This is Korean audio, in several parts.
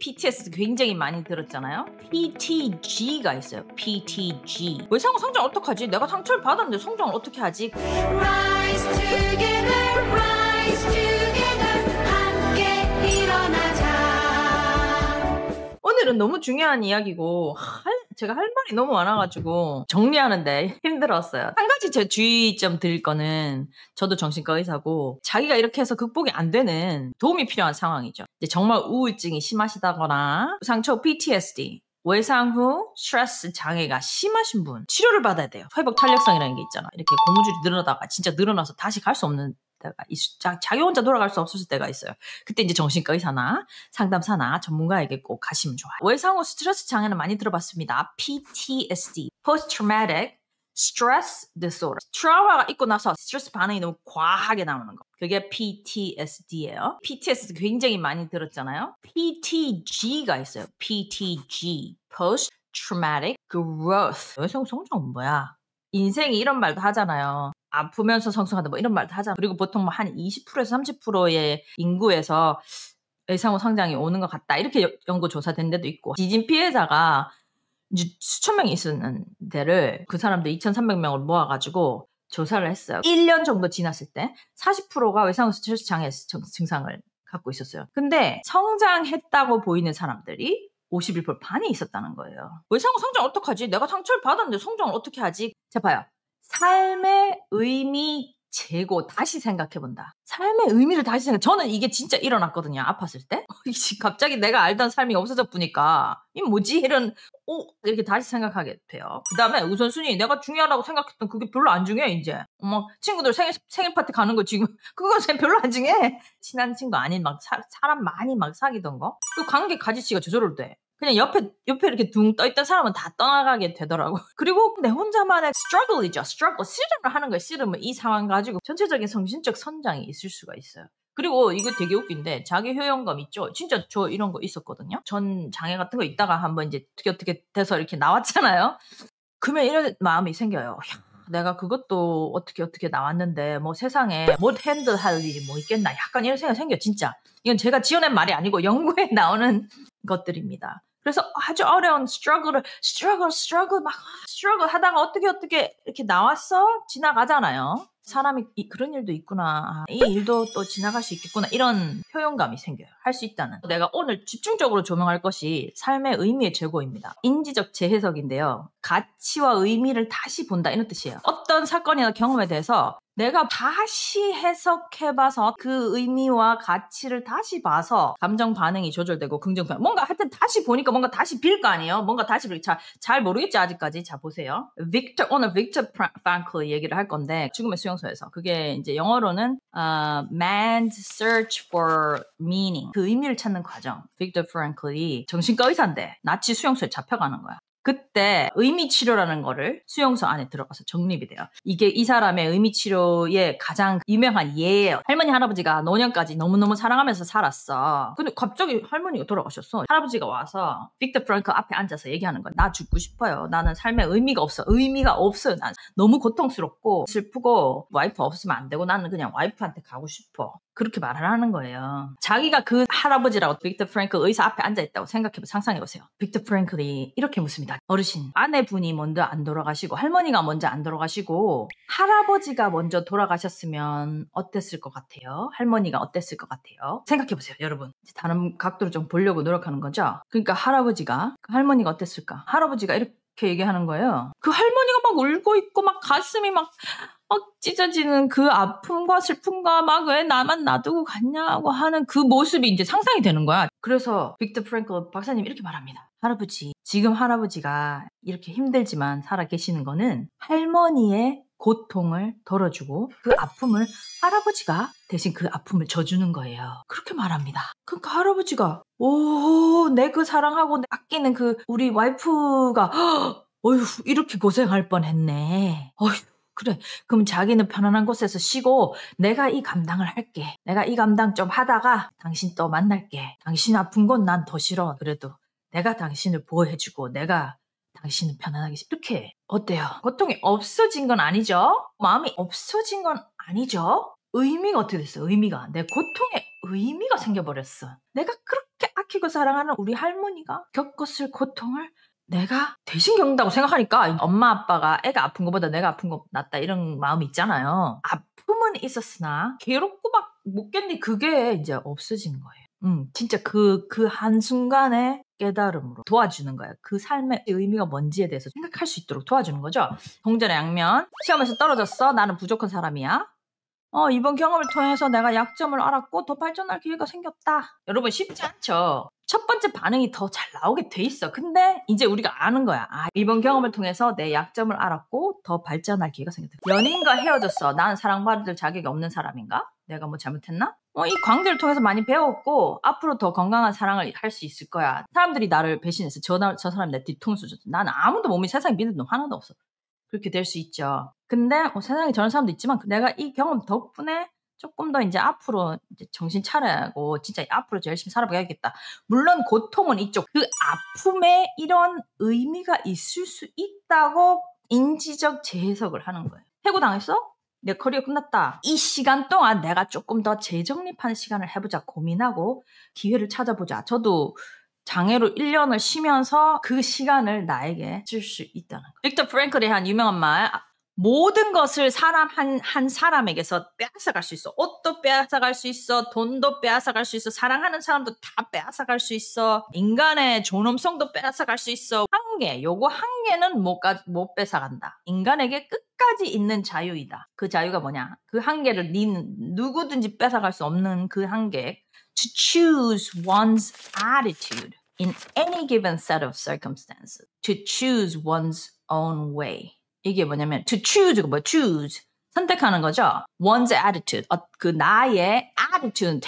PTSD 굉장히 많이 들었잖아요. PTG가 있어요. PTG. 외상후 성장 어떡하지? 내가 상처를 받았는데 성장을 어떻게 하지? Rise together, rise together, 함께 일어나자. 오늘은 너무 중요한 이야기고 제가 할 말이 너무 많아가지고 정리하는데 힘들었어요. 한 가지 제 주의점 드릴 거는 저도 정신과 의사고 자기가 이렇게 해서 극복이 안 되는 도움이 필요한 상황이죠. 이제 정말 우울증이 심하시다거나 상처 PTSD 외상 후 스트레스 장애가 심하신 분 치료를 받아야 돼요. 회복 탄력성이라는 게 있잖아. 이렇게 고무줄이 늘어나다가 진짜 늘어나서 다시 갈 수 없는 때가 자기 혼자 돌아갈 수 없을 때가 있어요. 그때 이제 정신과 의사나 상담사나 전문가에게 꼭 가시면 좋아요. 외상 후 스트레스 장애는 많이 들어봤습니다. PTSD, Post Traumatic Stress Disorder. 트라우마가 있고 나서 스트레스 반응이 너무 과하게 나오는 거. 그게 PTSD예요. PTSD 굉장히 많이 들었잖아요. PTG가 있어요. PTG, Post Traumatic Growth. 외상 후 성장은 뭐야? 인생이 이런 말도 하잖아요. 아프면서 성숙한다 뭐 이런 말도 하잖아. 그리고 보통 뭐 한 20%에서 30%의 인구에서 외상 후 성장이 오는 것 같다. 이렇게 연구 조사된 데도 있고. 지진 피해자가 수천 명이 있었는 데를 그 사람들 2,300명을 모아가지고 조사를 했어요. 1년 정도 지났을 때 40%가 외상 후 스트레스 장애 증상을 갖고 있었어요. 근데 성장했다고 보이는 사람들이 51% 반이 있었다는 거예요. 외상 후 성장 어떡하지? 내가 상처를 받았는데 성장을 어떻게 하지? 자 봐요. 삶의 의미 재고 다시 생각해본다. 삶의 의미를 다시 저는 이게 진짜 일어났거든요. 아팠을 때. 갑자기 내가 알던 삶이 없어져 보니까 이 뭐지? 이런 이렇게 다시 생각하게 돼요. 그 다음에 우선순위 내가 중요하다고 생각했던 그게 별로 안 중요해 이제. 친구들 생일 파티 가는 거 지금 그건 별로 안 중요해. 친한 친구 아닌 막 사람 많이 막 사귀던 거. 그 관계 가지치가 저절로 돼. 그냥 옆에 이렇게 둥 떠있던 사람은 다 떠나가게 되더라고. 그리고 내 혼자만의 struggle이죠. struggle. 씨름을 하는 거예요. 씨름은 이 상황 가지고 전체적인 정신적 선장이 있을 수가 있어요. 그리고 이거 되게 웃긴데 자기 효용감 있죠. 진짜 저 이런 거 있었거든요. 전 장애 같은 거 있다가 한번 이제 어떻게 돼서 이렇게 나왔잖아요. 그러면 이런 마음이 생겨요. 내가 그것도 어떻게 나왔는데 뭐 세상에 못 핸들할 일이 뭐 있겠나. 약간 이런 생각이 생겨요. 진짜. 이건 제가 지어낸 말이 아니고 연구에 나오는 것들입니다. 그래서 아주 어려운 struggle 하다가 어떻게 이렇게 나왔어? 지나가잖아요. 사람이 그런 일도 있구나. 이 일도 또 지나갈 수 있겠구나. 이런 효용감이 생겨요. 할 수 있다는. 내가 오늘 집중적으로 조명할 것이 삶의 의미의 재고입니다. 인지적 재해석인데요. 가치와 의미를 다시 본다 이런 뜻이에요. 어떤 사건이나 경험에 대해서 내가 다시 해석해봐서 그 의미와 가치를 다시 봐서 감정 반응이 조절되고 긍정 반응. 뭔가 하여튼 다시 보니까 뭔가 다시 빌 거 아니에요. 뭔가 다시 잘 모르겠지 아직까지. 자 보세요. 오늘 빅터 프랑클 얘기를 할 건데 죽음의 수용소에서 그게 이제 영어로는 Man's Search for Meaning. 그 의미를 찾는 과정. 빅터 프랑클이 정신과 의사인데 나치 수용소에 잡혀가는 거야. 그때 의미치료라는 거를 수용소 안에 들어가서 정립이 돼요. 이게 이 사람의 의미치료의 가장 유명한 예예요. 할머니 할아버지가 노년까지 너무너무 사랑하면서 살았어. 근데 갑자기 할머니가 돌아가셨어. 할아버지가 와서 빅터 프랑클 앞에 앉아서 얘기하는 거야. 나 죽고 싶어요. 나는 삶에 의미가 없어. 의미가 없어요. 난 너무 고통스럽고 슬프고 와이프 없으면 안 되고 나는 그냥 와이프한테 가고 싶어. 그렇게 말을 하는 거예요. 자기가 그 할아버지라고 빅터 프랑클 의사 앞에 앉아있다고 상상해보세요. 빅터 프랑클이 이렇게 묻습니다. 어르신, 아내분이 먼저 안 돌아가시고 할머니가 먼저 안 돌아가시고 할아버지가 먼저 돌아가셨으면 어땠을 것 같아요? 할머니가 어땠을 것 같아요? 생각해보세요, 여러분. 다른 각도로 좀 보려고 노력하는 거죠. 그러니까 할머니가 어땠을까? 할아버지가 이렇게 얘기하는 거예요. 그 할머니가 막 울고 있고 막 가슴이 막 찢어지는 그 아픔과 슬픔과 막 왜 나만 놔두고 갔냐고 하는 그 모습이 이제 상상이 되는 거야. 그래서 빅터 프랑클 박사님이 이렇게 말합니다. 지금 할아버지가 이렇게 힘들지만 살아 계시는 거는 할머니의 고통을 덜어주고 그 아픔을 할아버지가 대신 그 아픔을 져주는 거예요. 그렇게 말합니다. 그러니까 할아버지가 내 그 사랑하고 아끼는 그 우리 와이프가 어휴 이렇게 고생할 뻔했네. 어휴 그래. 그럼 자기는 편안한 곳에서 쉬고 내가 이 감당을 할게. 내가 이 감당 좀 하다가 당신 또 만날게. 당신 아픈 건 난 더 싫어. 그래도 내가 당신을 보호해주고 내가 당신은 편안하게 이렇게 어때요? 고통이 없어진 건 아니죠? 마음이 없어진 건 아니죠? 의미가 어떻게 됐어요? 의미가 내 고통에 의미가 생겨버렸어. 내가 그렇게 아끼고 사랑하는 우리 할머니가 겪었을 고통을 내가 대신 겪는다고 생각하니까 엄마 아빠가 애가 아픈 것보다 내가 아픈 거 낫다 이런 마음이 있잖아요. 아픔은 있었으나 괴롭고 막 못 견디 그게 이제 없어진 거예요. 진짜 그 한순간의 깨달음으로 도와주는 거예요. 그 삶의 의미가 뭔지에 대해서 생각할 수 있도록 도와주는 거죠. 동전의 양면. 시험에서 떨어졌어. 나는 부족한 사람이야. 이번 경험을 통해서 내가 약점을 알았고 더 발전할 기회가 생겼다. 여러분 쉽지 않죠? 첫 번째 반응이 더 잘 나오게 돼 있어. 근데 이제 우리가 아는 거야. 이번 경험을 통해서 내 약점을 알았고 더 발전할 기회가 생겼다. 연인과 헤어졌어. 나는 사랑받을 자격이 없는 사람인가? 내가 뭐 잘못했나? 이 관계를 통해서 많이 배웠고 앞으로 더 건강한 사랑을 할 수 있을 거야. 사람들이 나를 배신했어. 저 사람이 내 뒤통수 줬어. 나는 아무도 몸이 세상에 믿는 놈 하나도 없어. 그렇게 될 수 있죠. 근데 세상에 저런 사람도 있지만 내가 이 경험 덕분에 조금 더 이제 앞으로 이제 정신 차려고 진짜 앞으로 열심히 살아봐야겠다. 물론 고통은 있죠. 그 아픔에 이런 의미가 있을 수 있다고 인지적 재해석을 하는 거예요. 해고당했어? 내 커리어 끝났다. 이 시간 동안 내가 조금 더 재정립하는 시간을 해보자. 고민하고 기회를 찾아보자. 저도 장애로 1년을 쉬면서 그 시간을 나에게 쓸 수 있다는 거. 빅터 프랭클이 한 유명한 말. 모든 것을 한 사람에게서 빼앗아갈 수 있어. 옷도 빼앗아갈 수 있어. 돈도 빼앗아갈 수 있어. 사랑하는 사람도 다 빼앗아갈 수 있어. 인간의 존엄성도 빼앗아갈 수 있어. 요거 한계는 못 뺏어간다. 인간에게 끝까지 있는 자유이다. 그 자유가 뭐냐? 그 한계를 누구든지 뺏어갈 수 없는 그 한계. To choose one's attitude in any given set of circumstances. To choose one's own way. 이게 뭐냐면 to choose, choose 선택하는 거죠. one's attitude, 그 나의 attitude,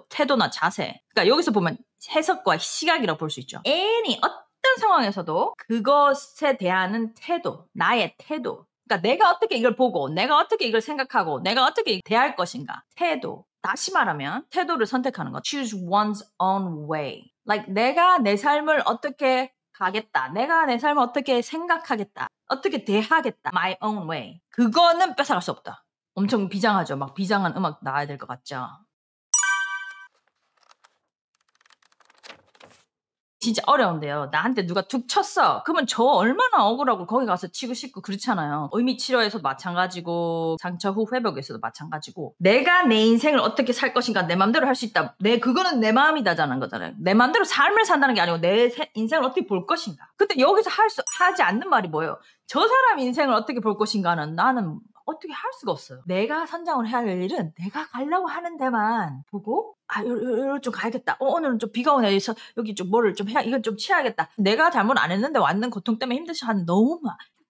태도나 자세. 그러니까 여기서 보면 해석과 시각이라고 볼 수 있죠. any 어떤 상황에서도 그것에 대한 태도, 나의 태도. 그러니까 내가 어떻게 이걸 보고, 내가 어떻게 이걸 생각하고, 내가 어떻게 대할 것인가. 태도. 다시 말하면 태도를 선택하는 거. choose one's own way. like 내가 내 삶을 어떻게 가겠다. 내가 내 삶을 어떻게 생각하겠다. 어떻게 대하겠다. my own way. 그거는 뺏어갈 수 없다. 엄청 비장하죠. 막 비장한 음악 나와야 될 것 같죠. 진짜 어려운데요. 나한테 누가 툭 쳤어. 그러면 저 얼마나 억울하고 거기 가서 치고 싶고 그렇잖아요. 의미치료에서도 마찬가지고 상처 후 회복에서도 마찬가지고 내가 내 인생을 어떻게 살 것인가 내 맘대로 할 수 있다. 그거는 내 마음이다자는 거잖아요. 내 맘대로 삶을 산다는 게 아니고 내 인생을 어떻게 볼 것인가. 근데 여기서 하지 않는 말이 뭐예요? 저 사람 인생을 어떻게 볼 것인가는 나는 어떻게 할 수가 없어요. 내가 선장을 해야 할 일은 내가 가려고 하는 데만 보고 여기로 좀 가야겠다. 오늘은 좀 비가 오네. 여기 좀 뭐를 좀 해야, 이건 좀 치야겠다. 내가 잘못 안 했는데 왔는 고통 때문에 힘드시 하는 너무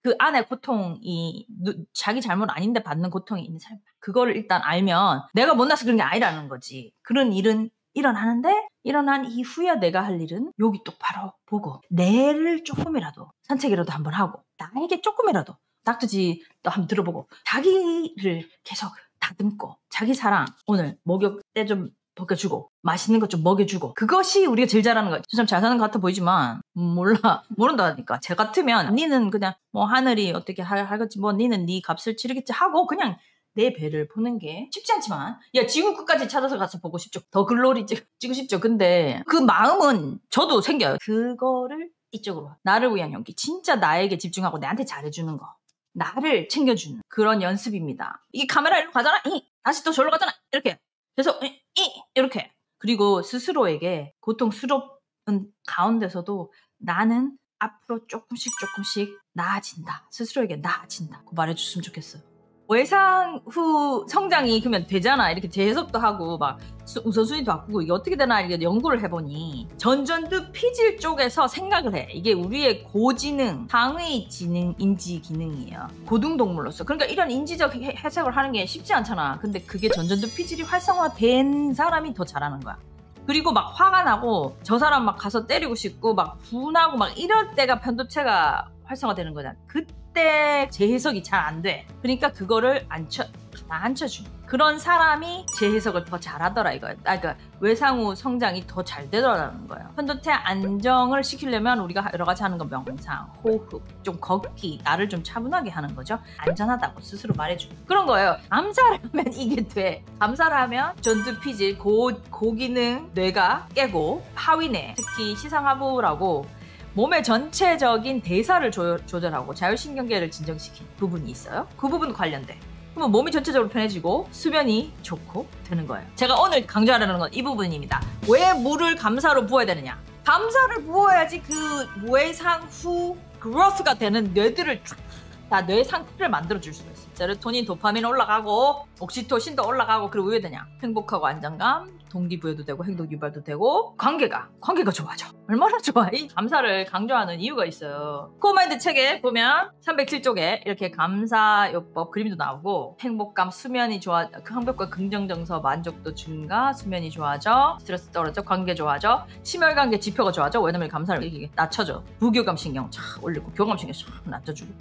그 안에 고통이 자기 잘못 아닌데 받는 고통이 있는 삶. 그거를 일단 알면 내가 못나서 그런 게 아니라는 거지. 그런 일은 일어나는데 일어난 이후에 내가 할 일은 여기 똑바로 보고 내를 조금이라도 산책이라도 한번 하고 나에게 조금이라도 닥터지 또 한번 들어보고 자기를 계속 다듬고 자기 사랑 오늘 목욕 때 좀 벗겨주고 맛있는 것 좀 먹여주고 그것이 우리가 제일 잘하는 거야. 참 잘 사는 것 같아 보이지만 모른다니까. 쟤 같으면 니는 그냥 뭐 하늘이 어떻게 하겠지 뭐 니는 네 값을 치르겠지 하고 그냥 내 배를 보는 게 쉽지 않지만 지구 끝까지 찾아서 가서 보고 싶죠. 더 글로리 찍고 싶죠. 근데 그 마음은 저도 생겨요. 그거를 이쪽으로 나를 위한 용기. 진짜 나에게 집중하고 나한테 잘해주는 거. 나를 챙겨주는 그런 연습입니다. 이게 카메라 이리로 가잖아. 다시 또 저리로 가잖아. 이렇게 계속 이렇게. 그리고 스스로에게 고통스러운 가운데서도 나는 앞으로 조금씩 나아진다. 스스로에게 나아진다. 그 말해줬으면 좋겠어요. 외상 후 성장이 그러면 되잖아. 이렇게 재해석도 하고 막 우선순위도 바꾸고 이게 어떻게 되나 이렇게 연구를 해보니 전전두 피질 쪽에서 생각을 해. 이게 우리의 고지능, 상위 지능, 인지 기능이에요. 고등동물로서. 그러니까 이런 인지적 해석을 하는 게 쉽지 않잖아. 근데 그게 전전두 피질이 활성화된 사람이 더 잘하는 거야. 그리고 막 화가 나고 저 사람 막 가서 때리고 싶고 막 분하고 막 이럴 때가 편도체가 활성화되는 거잖아. 그때 재해석이 잘 안 돼. 그러니까 그거를 앉혀주는 그런 사람이 제 해석을 더 잘하더라 이거예요. 그러니까 외상후 성장이 더 잘 되더라는 거예요. 편도태 안정을 시키려면 우리가 여러 가지 하는 건 명상, 호흡, 좀 걷기, 나를 좀 차분하게 하는 거죠. 안전하다고 스스로 말해주고 그런 거예요. 감사를 하면 이게 돼. 감사를 하면 전두피질, 고기능 뇌가 깨고 하위뇌, 특히 시상하부라고 몸의 전체적인 대사를 조절하고 자율신경계를 진정시키는 부분이 있어요. 그 부분 관련돼. 그러면 몸이 전체적으로 편해지고 수면이 좋고 되는 거예요. 제가 오늘 강조하려는 건 이 부분입니다. 왜 물을 감사로 부어야 되느냐? 감사를 부어야지 그 외상 후 그로스가 되는 뇌들을 다 뇌 상태를 만들어줄 수가 있어요. 세로토닌, 도파민 올라가고 옥시토신도 올라가고 그리고 왜 되냐? 행복하고 안정감, 동기부여도 되고 행동 유발도 되고 관계가 좋아져. 얼마나 좋아? 이 감사를 강조하는 이유가 있어요. 코어마인드 책에 보면 307쪽에 이렇게 감사요법 그림도 나오고 행복감, 수면이 좋아, 행복과 긍정정서, 만족도 증가, 수면이 좋아져, 스트레스 떨어져, 관계 좋아져, 심혈관계 지표가 좋아져. 왜냐면 감사를 이렇게 낮춰줘. 부교감 신경 착 올리고 교감 신경 착 낮춰주고.